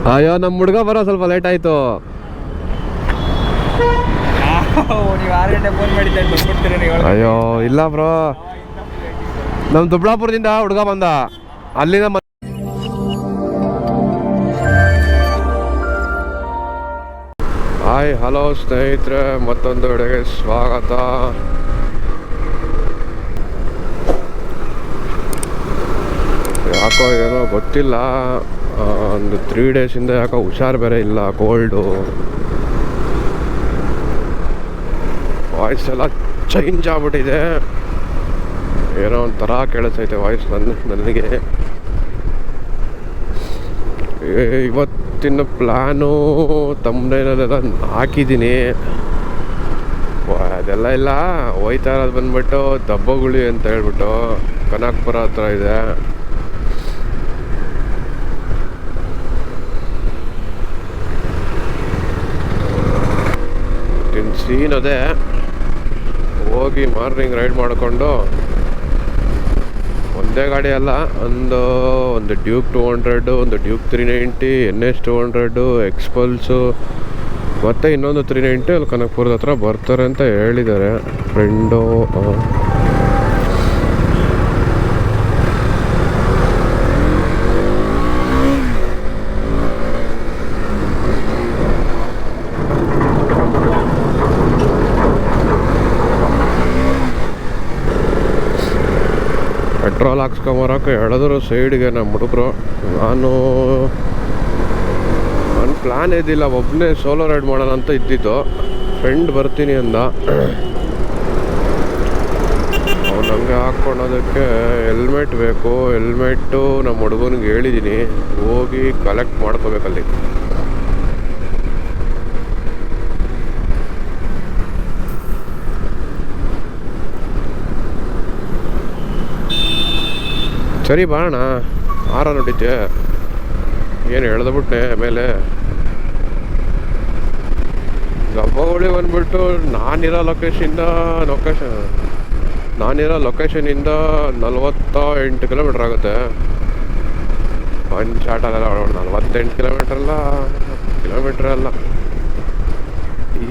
ಅಯ್ಯೋ ನಮ್ಮ ಹುಡುಗ ಬರೋ ಸ್ವಲ್ಪ ಲೇಟ್ ಆಯ್ತು. ನೀವು 6 ಗಂಟೆ ಫೋನ್ ಮಾಡಿದ್ದೆ ಬಂದ್ಬಿಡ್ತೀರಿ ನೀವು. ಅಯ್ಯೋ ಇಲ್ಲ ಬ್ರೋ, ನಮ್ಮ ದುಬ್ಳಾಪುರದಿಂದ ಹುಡುಗ ಬಂದ, ಅಲ್ಲಿಂದ ಹಾಯ್ ಹಲೋ ಸ್ನೇಹಿತರೆ, ಮತ್ತೊಂದು ವಿಡಿಯೋಗೆ ಸ್ವಾಗತ. ಯಾಕೋ ಏನೋ ಗೊತ್ತಿಲ್ಲ, ಒಂದು 3 ಡೇಸಿಂದ ಯಾಕೋ ಹುಷಾರು ಬೇರೆ ಇಲ್ಲ, ಕೋಲ್ಡು, ವಾಯ್ಸ್ ಎಲ್ಲ ಚೇಂಜ್ ಆಗ್ಬಿಟ್ಟಿದೆ, ಏನೋ ಒಂಥರ ಕೇಳಿಸೈತೆ ವಾಯ್ಸ್ ನನಗೆ. ಇವತ್ತಿನ ಪ್ಲ್ಯಾನು ತಮ್ಮನೇಲೆಲ್ಲ ಹಾಕಿದ್ದೀನಿ, ಅದೆಲ್ಲ ಇಲ್ಲ. ಹೋಯ್ತಾ ಇರೋದು ಬಂದ್ಬಿಟ್ಟು ದಬ್ಬಗುಳಿ ಅಂತ ಹೇಳ್ಬಿಟ್ಟು ಕನಕಪುರ ಹತ್ರ ಇದೆ. ಸೀನ್ ಅದೇ, ಹೋಗಿ ಮಾರ್ನಿಂಗ್ ರೈಡ್ ಮಾಡಿಕೊಂಡು, ಒಂದೇ ಗಾಡಿ ಅಲ್ಲ, ಒಂದು ಡ್ಯೂಕ್ 200, ಒಂದು ಡ್ಯೂಕ್ 390, NS200, Xpulse ಮತ್ತು ಇನ್ನೊಂದು 390 ಅಲ್ಲಿ ಕನಕಪುರದ ಹತ್ರ ಬರ್ತಾರೆ ಅಂತ ಹೇಳಿದ್ದಾರೆ ಫ್ರೆಂಡು. ಪೆಟ್ರೋಲ್ ಹಾಕ್ಸ್ಕೊಂಬರೋಕೆ ಹೇಳಿದ್ರು ಸೈಡ್ಗೆ ನಮ್ಮ ಹುಡುಗರು. ನನ್ನ ಪ್ಲ್ಯಾನ್ ಇದ್ದಿಲ್ಲ, ಒಬ್ಬನೇ ಸೋಲೋ ರೈಡ್ ಮಾಡೋಣ ಅಂತ ಇದ್ದಿದ್ದು. ಫ್ರೆಂಡ್ ಬರ್ತೀನಿ ಅಂದ, ಅವ್ನು ನಮಗೆ ಹಾಕ್ಕೊಳೋದಕ್ಕೆ ಹೆಲ್ಮೆಟ್ ಬೇಕು. ಹೆಲ್ಮೆಟ್ಟು ನಮ್ಮ ಹುಡುಗನಿಗೆ ಹೇಳಿದ್ದೀನಿ, ಹೋಗಿ ಕಲೆಕ್ಟ್ ಮಾಡ್ಕೋಬೇಕಲ್ಲಿ. ಸರಿ ಬಾಣ, ಆರ ನೋಡಿದ್ದೆ, ಏನು ಹೇಳ್ದಬಿಟ್ಟೆ. ದಬ್ಬಗುಳಿ ಬಂದ್ಬಿಟ್ಟು ನಾನಿರೋ ಲೊಕೇಶನಿಂದ 48 ಕಿಲೋಮೀಟ್ರ್ ಆಗುತ್ತೆ. ಒಂದು ಶಾರ್ಟಲ್ಲೆಲ್ಲ 48 ಕಿಲೋಮೀಟ್ರ್ ಅಲ್ಲ,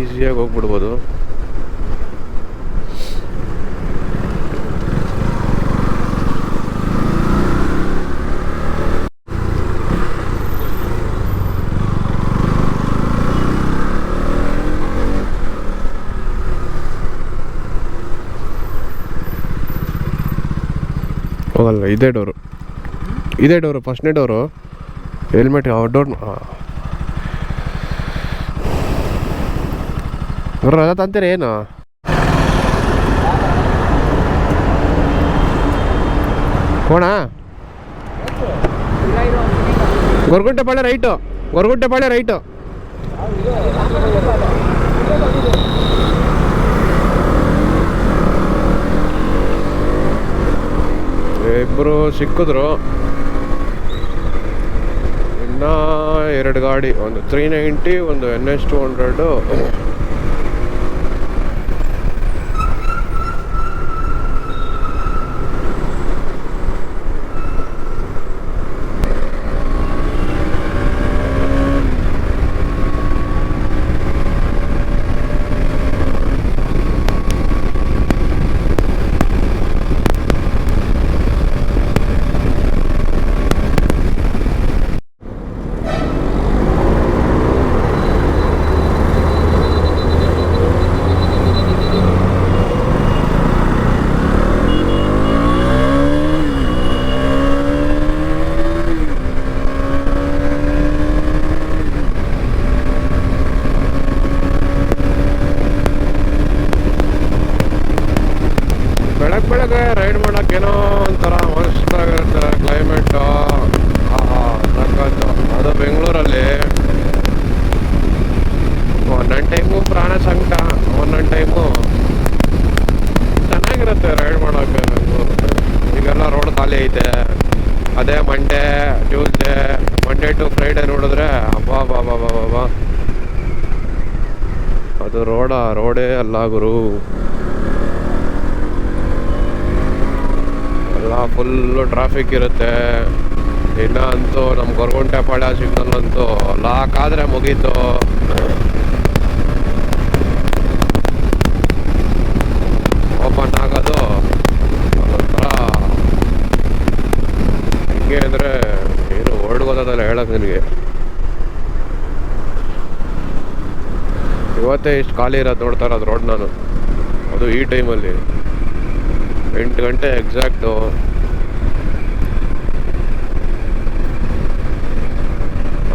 ಈಸಿಯಾಗಿ ಹೋಗ್ಬಿಡ್ಬೋದು. ಹೋಗಲ್ಲ, ಇದೇ ಡೋರು ಫಸ್ಟ್ನೇ ಡೋರು. ಹೆಲ್ಮೆಟ್ ಔಟ್ಡೋರ್ ರಜಾ ತಂತೀರ ಏನು? ಹೋಣ ಗೊರಗುಂಟೆಪಾಳ್ಯ ರೈಟು. ಇಬ್ಬರು ಸಿಕ್ಕಿದ್ರು, ಇನ್ನೂ 2 ಗಾಡಿ, ಒಂದು 390, ಒಂದು NS200. ಬೆಳಗ್ಗೆ ರೈಡ್ ಮಾಡೋಕ್ಕೇನೋ ಒಂಥರ ಮಸ್ತಾಗಿರುತ್ತೆ ಕ್ಲೈಮೇಟು. ಸಕ್ಕತ್ತು. ಅದು ಬೆಂಗಳೂರಲ್ಲಿ ಒಂದೊಂದು ಟೈಮು ಪ್ರಾಣ ಸಂಕಟ, ಒಂದೊಂದು ಟೈಮು ಚೆನ್ನಾಗಿರುತ್ತೆ ರೈಡ್ ಮಾಡೋಕ್ಕೆ ಬೆಂಗಳೂರು. ಈಗೆಲ್ಲ ರೋಡ್ ಖಾಲಿ ಐತೆ. ಅದೇ ಮಂಡೇ ಟು ಫ್ರೈಡೇ ನೋಡಿದ್ರೆ ಅಬ್ಬಾ ಅದು ರೋಡೇ ಅಲ್ಲ ಗುರು, ಎಲ್ಲ ಫುಲ್ಲು ಟ್ರಾಫಿಕ್ ಇರುತ್ತೆ. ಇನ್ನು ಅಂತೂ ನಮ್ಮ ಗೊರಗುಂಟೆ ಪಾಳ್ಯ ಸಿಗ್ನಲ್ ಅಂತೂ ಲಾಕ್ ಆದರೆ ಮುಗೀತು. ಓಪನ್ ಆಗೋದು ಒಂಥರ ಹಿಂಗೆ ಅಂದರೆ ಏನು ಹೊರಡ್ಗೋದಲ್ಲ ಹೇಳೋದು ನಿನಗೆ. ಇವತ್ತೇ ಇಷ್ಟು ಖಾಲಿ ಇರೋದು ನೋಡ್ತಾ ಇರೋದು ರೋಡ್ ನಾನು, ಅದು ಈ ಟೈಮಲ್ಲಿ 8 ಗಂಟೆ ಎಕ್ಸಾಕ್ಟು.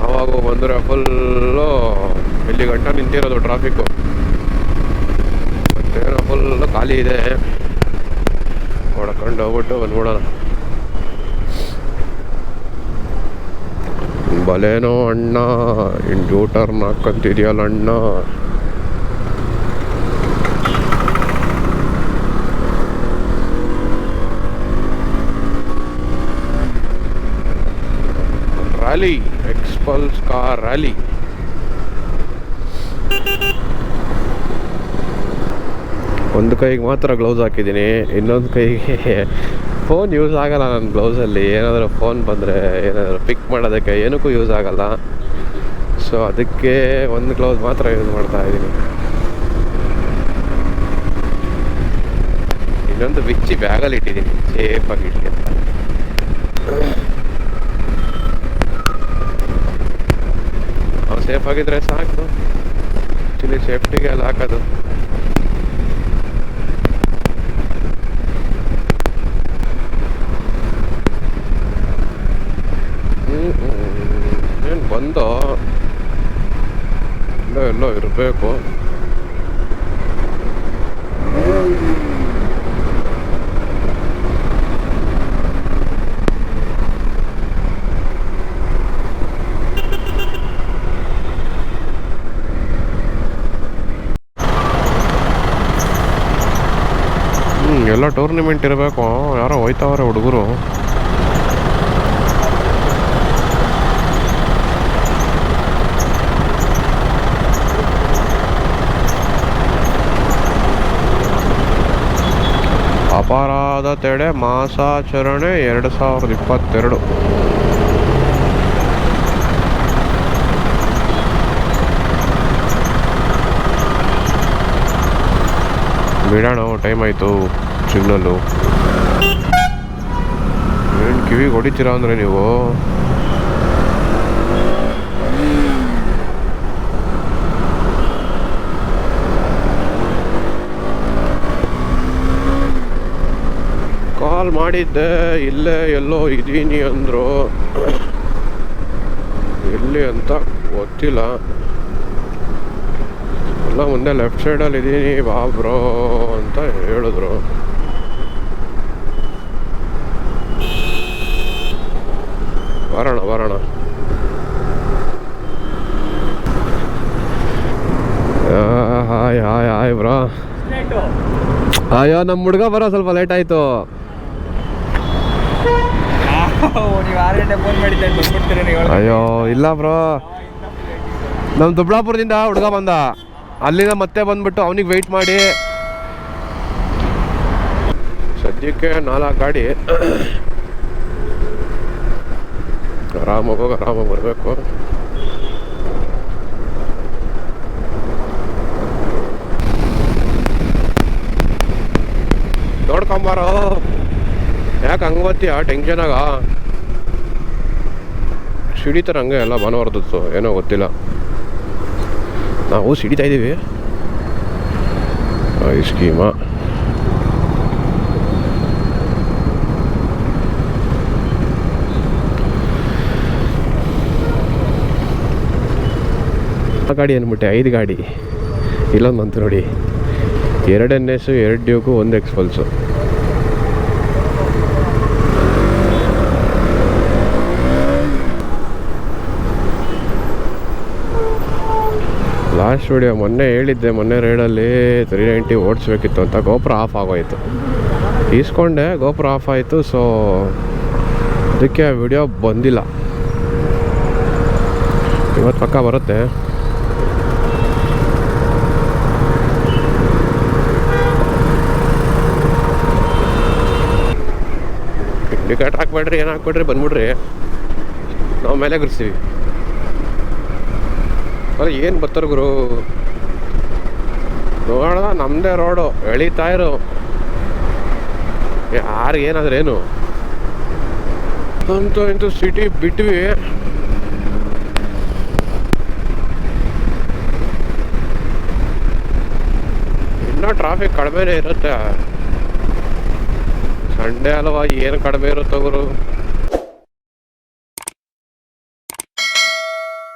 ಆವಾಗ ಬಂದರೆ ಫುಲ್ಲು ಇಲ್ಲಿ ಗಂಟೆ ನಿಂತಿರೋದು ಟ್ರಾಫಿಕ್ಕು, ಮತ್ತೇನೋ ಫುಲ್ಲು ಖಾಲಿ ಇದೆ. ಹೊಡ್ಕೊಂಡು ಹೋಗ್ಬಿಟ್ಟು ಬಂದ್ಬಿಡೋಣ. ಬಲೇನೋ ಅಣ್ಣ, ಇನ್ನು ಡ್ಯೂಟರ್ನ ಹಾಕಂತಿದ್ಯಲ್ಲ ಅಣ್ಣ. Rally, XPulse car rally. ಒಂದು ಕೈಗೆ ಮಾತ್ರ ಗ್ಲೌಸ್ ಹಾಕಿದ್ದೀನಿ, ಇನ್ನೊಂದು ಕೈಗೆ ಫೋನ್ ಯೂಸ್ ಆಗಲ್ಲ ನನ್ನ ಗ್ಲೌಸಲ್ಲಿ. ಏನಾದರೂ ಫೋನ್ ಬಂದರೆ ಏನಾದರೂ ಪಿಕ್ ಮಾಡೋದಕ್ಕೆ ಏನಕ್ಕೂ ಯೂಸ್ ಆಗಲ್ಲ. ಸೊ ಅದಕ್ಕೆ ಒಂದು ಗ್ಲೌಸ್ ಮಾತ್ರ ಯೂಸ್ ಮಾಡ್ತಾ ಇದ್ದೀನಿ. ಇನ್ನೊಂದು ಬಿಚ್ಚಿ ಬ್ಯಾಗಲ್ಲಿ ಇಟ್ಟಿದ್ದೀನಿ ಸೇಫಾಗಿ ಇಡಲಿ ಅಂತ. ನಾವು ಸೇಫ್ ಆಗಿದ್ರೆ ಸಾಕು, ಆ್ಯಕ್ಚುಲಿ ಸೇಫ್ಟಿಗೆ ಎಲ್ಲ ಹಾಕೋದು. ಏನು ಬಂದು ಎಲ್ಲೋ ಇರಬೇಕು. ಎಲ್ಲ ಟೂರ್ನಿಮೆಂಟ್ ಇರಬೇಕು. ಯಾರೋ ಹೋಯ್ತಾವ್ರೆ ಹುಡುಗರು. ಅಪರಾಧ ತಡೆ ಮಾಸಾಚರಣೆ 2022. ಬಿಡೋಣ, ಟೈಮ್ ಆಯಿತು. ಸಿಗ್ನಲ್ಲು ಏನು ಕಿವಿಗೆ ಹೊಡಿತೀರಾ ಅಂದರೆ ನೀವು. ಕಾಲ್ ಮಾಡಿದ್ದೆ, ಇಲ್ಲೇ ಎಲ್ಲೋ ಇದ್ದೀನಿ ಅಂದರು. ಎಲ್ಲಿ ಅಂತ ಗೊತ್ತಿಲ್ಲ. ಎಲ್ಲ ಮುಂದೆ ಲೆಫ್ಟ್ ಸೈಡಲ್ಲಿ ಇದ್ದೀನಿ ಬಾ ಬ್ರೋ ಅಂತ ಹೇಳಿದ್ರು. ಬರೋಣ. Hi bro. ಅಯ್ಯೋ ನಮ್ಮ ಹುಡುಗ ಬರೋ ಸ್ವಲ್ಪ ಲೇಟ್ ಆಯಿತು. ಅಯ್ಯೋ ಇಲ್ಲ ಬ್ರೋ, ನಮ್ಮ ದುಬ್ಳಾಪುರದಿಂದ ಹುಡುಗ ಬಂದ, ಅಲ್ಲಿಂದ ಮತ್ತೆ ಬಂದ್ಬಿಟ್ಟು ಅವನಿಗೆ ವೆಯ್ಟ್ ಮಾಡಿ. ಸದ್ಯಕ್ಕೆ 4 ಗಾಡಿ. ಆರಾಮಾಗಿ ಬರಬೇಕು. ನೋಡ್ಕೊಂಬಾರೋ, ಯಾಕೆ ಹಂಗೆ ಬರ್ತೀಯ ಟೆನ್ಷನಾಗ? ಸಿಡಿತಾರೆ ಹಂಗೆ ಎಲ್ಲ ಭಾನುವಾರದ್ದು, ಏನೋ ಗೊತ್ತಿಲ್ಲ. ನಾವು ಸಿಡಿತಾ ಇದ್ದೀವಿ. ಈ ಸ್ಕೀಮ ಗಾಡಿ ಅಂದ್ಬಿಟ್ಟೆ 5 ಗಾಡಿ. ಇಲ್ಲೊಂದು ಬಂತು ನೋಡಿ, 2 NS, 2 Duke, 1 XPulse. Last video ಮೊನ್ನೆ ಹೇಳಿದ್ದೆ, ಮೊನ್ನೆ ರೈಡಲ್ಲಿ 390 ಓಡಿಸ್ಬೇಕಿತ್ತು ಅಂತ. ಗೋಪ್ರೋ ಆಫ್ ಆಗೋಯ್ತು, ಈಸ್ಕೊಂಡೆ, ಗೋಪ್ರೋ ಆಫ್ ಆಯಿತು. ಸೊ ಅದಕ್ಕೆ ಆ ವಿಡಿಯೋ ಬಂದಿಲ್ಲ. ಇವತ್ತು ಪಕ್ಕ ಬರುತ್ತೆ. ಇಂಡಿಕೇಟರ್ ಹಾಕ್ಬೇಡ್ರಿ, ಏನು ಹಾಕ್ಬೇಡ್ರಿ, ಬಂದ್ಬಿಡ್ರಿ. ನಾವು ಮೇಲೆ ಗುರ್ಸ್ತೀವಿ. ಅಲ್ಲ ಏನು ಬರ್ತಾರೆ ಗುರು, ನೋಡ ನಮ್ಮದೇ ರೋಡು ಎಳಿತಾ ಇರು, ಯಾರು ಏನಾದ್ರೇನು ಅಂತೂ ಇಂತೂ ಸಿಟಿ ಬಿಟ್ವಿ. ಇನ್ನೂ ಟ್ರಾಫಿಕ್ ಕಡಿಮೆನೇ ಇರುತ್ತೆ, ಸಂಡೇ ಅಲ್ವಾ, ಏನು ಕಡಿಮೆ ಇರುತ್ತೆ ಗುರು.